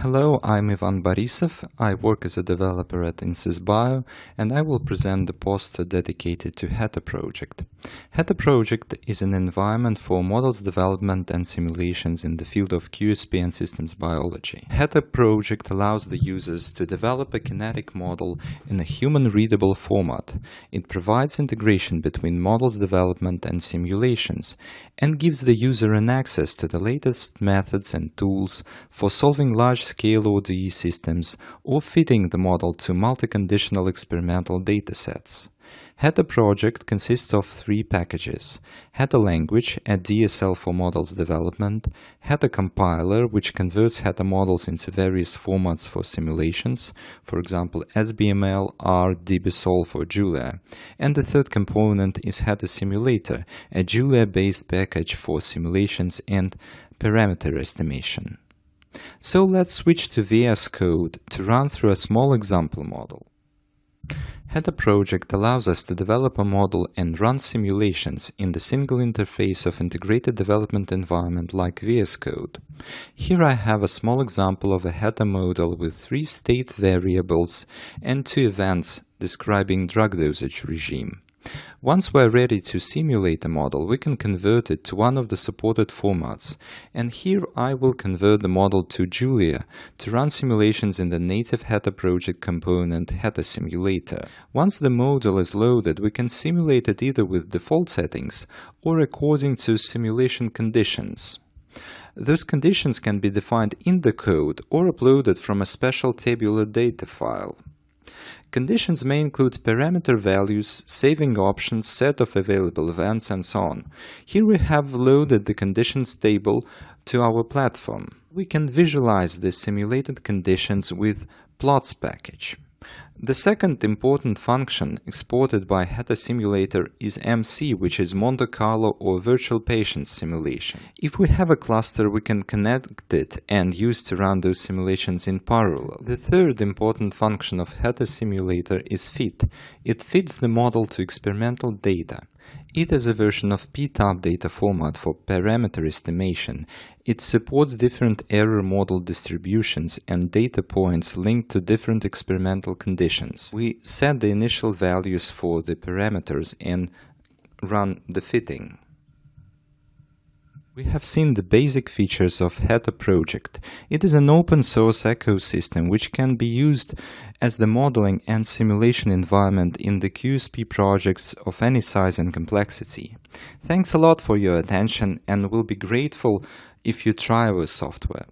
Hello, I'm Ivan Borisov. I work as a developer at InSysBio, and I will present the poster dedicated to HetaProject. HetaProject is an environment for models development and simulations in the field of QSP and systems biology. HetaProject allows the users to develop a kinetic model in a human-readable format. It provides integration between models development and simulations, and gives the user an access to the latest methods and tools for solving large-scale ODE systems or fitting the model to multi-conditional experimental datasets. HetaProject consists of three packages: Heta language, a DSL for models development; HetaCompiler, which converts Heta models into various formats for simulations, for example SBML, R, dbSol or Julia; and the third component is HetaSimulator, a Julia-based package for simulations and parameter estimation. So let's switch to VSCode to run through a small example model. HetaProject allows us to develop a model and run simulations in the single interface of integrated development environment like VSCode. Here I have a small example of a Heta model with 3 state variables and 2 events describing drug dosage regime. Once we're ready to simulate a model, we can convert it to one of the supported formats, and here I will convert the model to Julia to run simulations in the native HetaProject component HetaSimulator. Once the model is loaded, we can simulate it either with default settings or according to simulation conditions. Those conditions can be defined in the code or uploaded from a special tabular data file. Conditions may include parameter values, saving options, set of available events, and so on. Here we have loaded the conditions table to our platform. We can visualize the simulated conditions with plots package. The second important function exported by HetaSimulator is MC, which is Monte Carlo or virtual patient simulation. If we have a cluster, we can connect it and use to run those simulations in parallel. The third important function of HetaSimulator is fit. It fits the model to experimental data. It is a version of PTAB data format for parameter estimation. It supports different error model distributions and data points linked to different experimental conditions. We set the initial values for the parameters and run the fitting. We have seen the basic features of HetaProject. It is an open-source ecosystem which can be used as the modeling and simulation environment in the QSP projects of any size and complexity. Thanks a lot for your attention, and we'll be grateful if you try our software.